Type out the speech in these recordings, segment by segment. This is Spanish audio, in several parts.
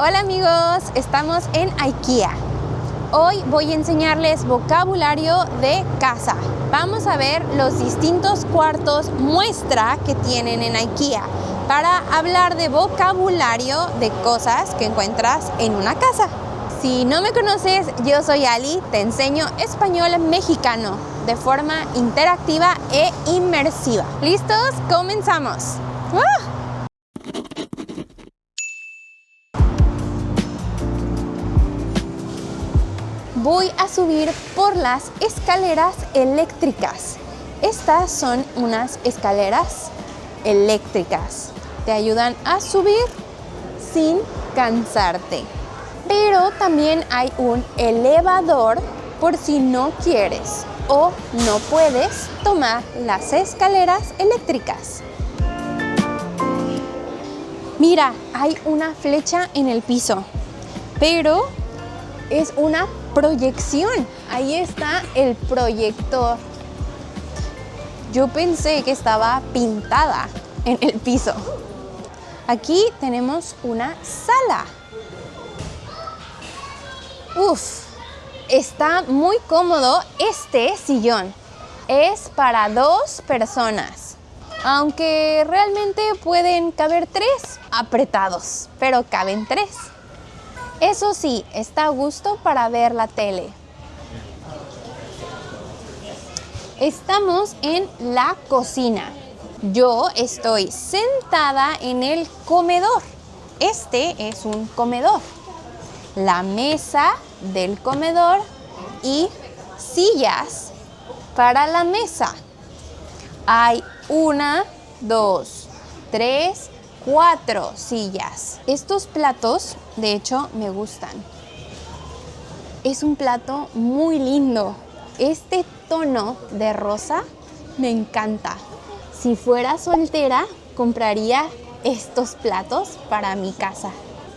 Hola amigos, estamos en IKEA. Hoy voy a enseñarles vocabulario de casa. Vamos a ver los distintos cuartos muestra que tienen en IKEA para hablar de vocabulario de cosas que encuentras en una casa. Si no me conoces, yo soy Ali, te enseño español mexicano de forma interactiva e inmersiva. ¿Listos? ¡Comenzamos! ¡Ah! Voy a subir por las escaleras eléctricas. Estas son unas escaleras eléctricas. Te ayudan a subir sin cansarte. Pero también hay un elevador por si no quieres o no puedes tomar las escaleras eléctricas. Mira, hay una flecha en el piso, pero es una proyección. Ahí está el proyector. Yo pensé que estaba pintada en el piso. Aquí tenemos una sala. Uf, está muy cómodo este sillón. Es para 2 personas. Aunque realmente pueden caber 3 apretados, pero caben 3. Eso sí, está a gusto para ver la tele. Estamos en la cocina. Yo estoy sentada en el comedor. Este es un comedor. La mesa del comedor y sillas para la mesa. Hay 1, 2, 3, 4 sillas. Estos platos, de hecho, me gustan. Es un plato muy lindo. Este tono de rosa me encanta. Si fuera soltera, compraría estos platos para mi casa.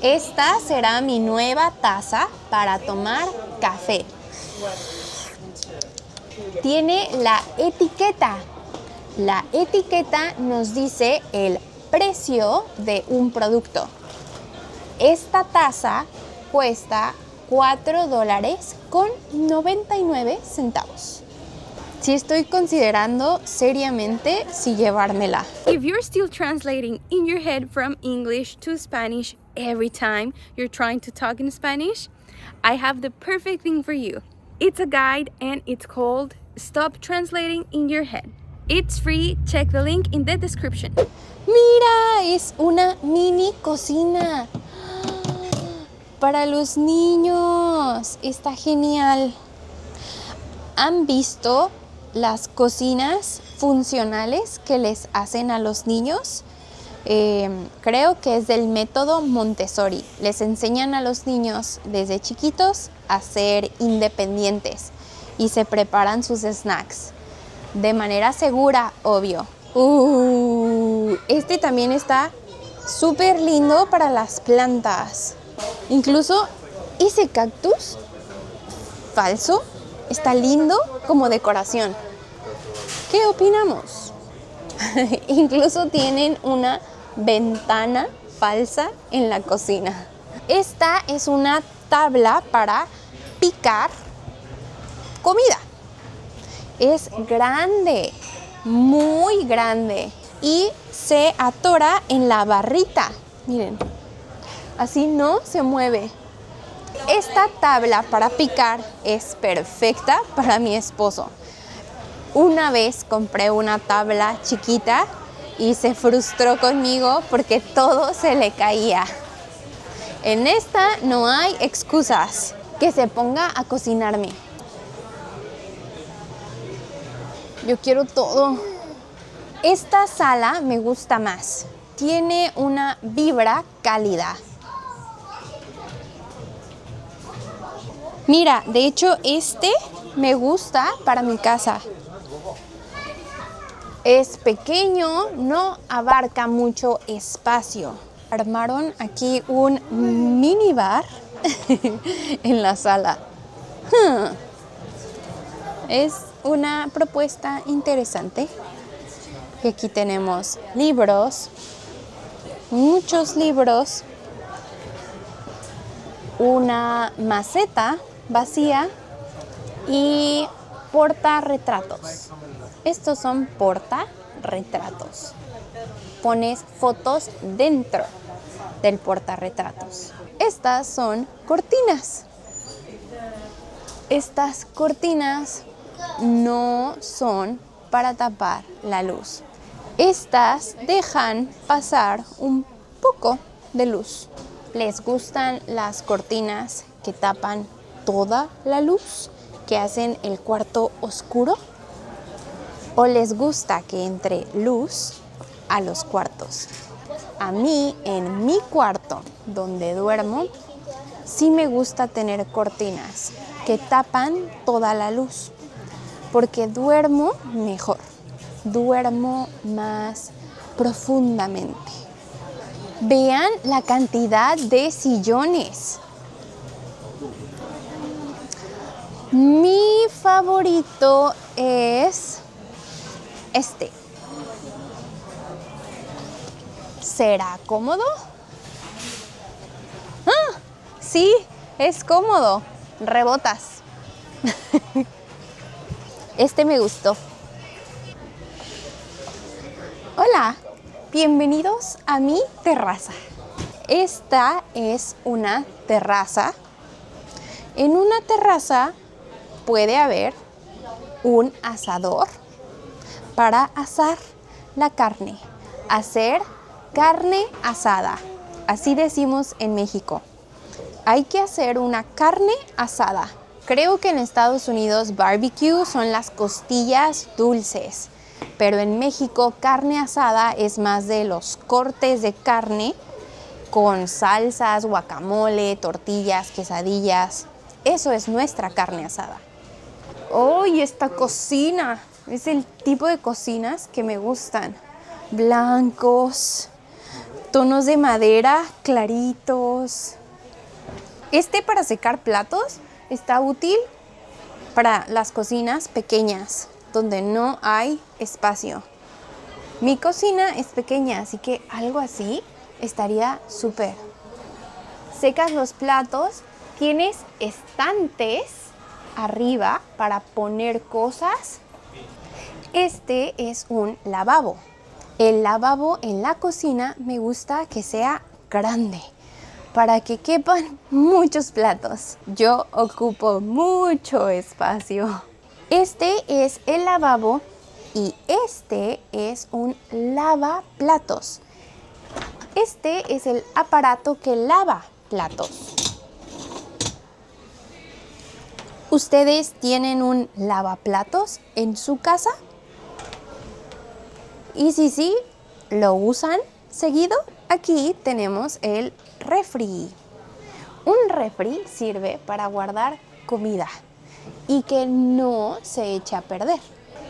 Esta será mi nueva taza para tomar café. Tiene la etiqueta. La etiqueta nos dice el precio de un producto. Esta taza cuesta $4.99. Sí estoy considerando seriamente si llevármela. If you're still translating in your head from English to Spanish every time you're trying to talk in Spanish, I have the perfect thing for you. It's a guide and it's called Stop Translating in Your Head. It's free. Check the link in the description. Mira, es una mini cocina para los niños. Está genial. ¿Han visto las cocinas funcionales que les hacen a los niños? Creo que es del método Montessori. Les enseñan a los niños desde chiquitos a ser independientes y se preparan sus snacks de manera segura, obvio. Este también está súper lindo para las plantas. Incluso ese cactus falso está lindo como decoración. ¿Qué opinamos? Incluso tienen una ventana falsa en la cocina. Esta es una tabla para picar comida. Es grande, muy grande y se atora en la barrita. Miren, así no se mueve. Esta tabla para picar es perfecta para mi esposo. Una vez compré una tabla chiquita y se frustró conmigo porque todo se le caía. En esta no hay excusas. Que se ponga a cocinarme. Yo quiero todo. Esta sala me gusta más. Tiene una vibra cálida. Mira, de hecho este me gusta para mi casa. Es pequeño, no abarca mucho espacio. Armaron aquí un minibar en la sala. Es una propuesta interesante. Y aquí tenemos libros, muchos libros. una maceta vacía y portarretratos. Estos son portarretratos. Pones fotos dentro del portarretratos. Estas son cortinas. Estas cortinas no son para tapar la luz. Estas dejan pasar un poco de luz. ¿Les gustan las cortinas que tapan toda la luz, que hacen el cuarto oscuro? ¿O les gusta que entre luz a los cuartos? A mí, en mi cuarto donde duermo, sí me gusta tener cortinas que tapan toda la luz, porque duermo mejor, duermo más profundamente. Vean la cantidad de sillones. Mi favorito es este. ¿Será cómodo? ¡Ah! Sí, es cómodo. Rebotas. Este me gustó. Hola, bienvenidos a mi terraza. Esta es una terraza. En una terraza puede haber un asador para asar la carne. Hacer carne asada. Así decimos en México. Hay que hacer una carne asada. Creo que en Estados Unidos barbecue son las costillas dulces, pero en México carne asada es más de los cortes de carne con salsas, guacamole, tortillas, quesadillas. Eso es nuestra carne asada. ¡Oh, y esta cocina! Es el tipo de cocinas que me gustan. Blancos, tonos de madera claritos. Este para secar platos está útil para las cocinas pequeñas, donde no hay espacio. Mi cocina es pequeña, así que algo así estaría súper. Secas los platos, tienes estantes arriba para poner cosas. Este es un lavabo. El lavabo en la cocina me gusta que sea grande, para que quepan muchos platos. Yo ocupo mucho espacio. Este es el lavabo y este es un lavaplatos. Este es el aparato que lava platos. ¿Ustedes tienen un lavaplatos en su casa? Y si sí, ¿lo usan seguido? Aquí tenemos el refri. Un refri sirve para guardar comida y que no se eche a perder.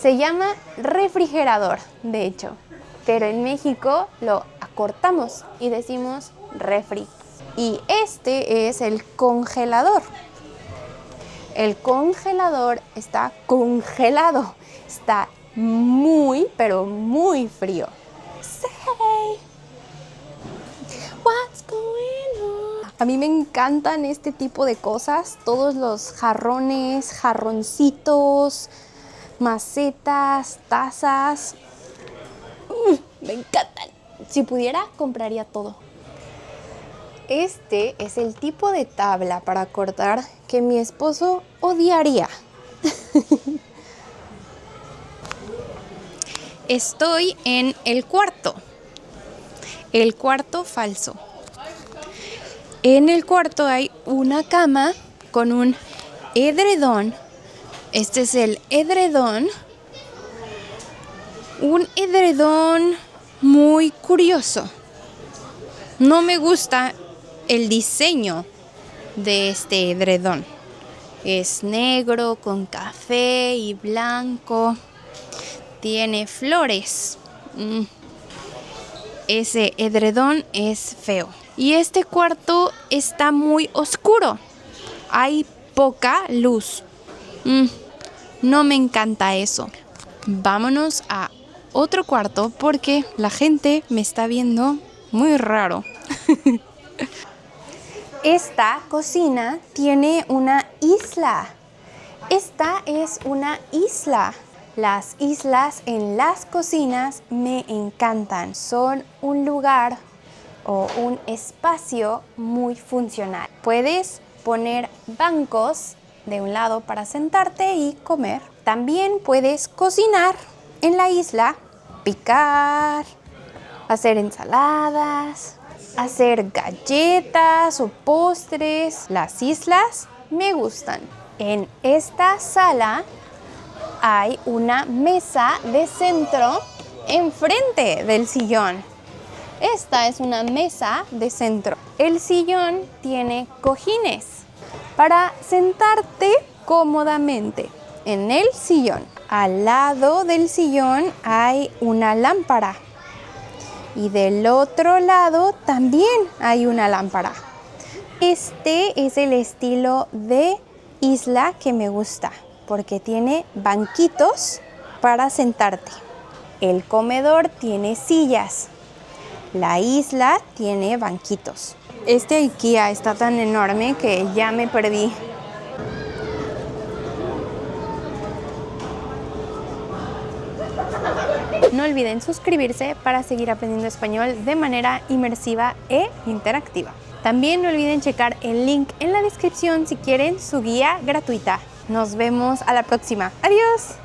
Se llama refrigerador, de hecho, pero en México lo acortamos y decimos refri. Y este es el congelador. El congelador está congelado, está muy, pero muy frío. Say, what's going on? A mí me encantan este tipo de cosas, todos los jarrones, jarroncitos, macetas, tazas. Me encantan. Si pudiera, compraría todo. Este es el tipo de tabla para cortar que mi esposo odiaría. Estoy en el cuarto falso. En el cuarto hay una cama con un edredón. Este es el edredón. Un edredón muy curioso. No me gusta el diseño de este edredón. Es negro con café y blanco. Tiene flores. Ese edredón es feo. Y este cuarto está muy oscuro. Hay poca luz. No me encanta eso. Vámonos a otro cuarto porque la gente me está viendo muy raro. Esta cocina tiene una isla. Esta es una isla. Las islas en las cocinas me encantan. Son un lugar o un espacio muy funcional. Puedes poner bancos de un lado para sentarte y comer. También puedes cocinar en la isla, picar, hacer ensaladas, hacer galletas o postres. Las islas me gustan. En esta sala hay una mesa de centro enfrente del sillón. Esta es una mesa de centro. El sillón tiene cojines para sentarte cómodamente en el sillón. Al lado del sillón hay una lámpara. Y del otro lado también hay una lámpara. Este es el estilo de isla que me gusta, porque tiene banquitos para sentarte. El comedor tiene sillas. La isla tiene banquitos. Este IKEA está tan enorme que ya me perdí. No olviden suscribirse para seguir aprendiendo español de manera inmersiva e interactiva. También no olviden checar el link en la descripción si quieren su guía gratuita. Nos vemos a la próxima. ¡Adiós!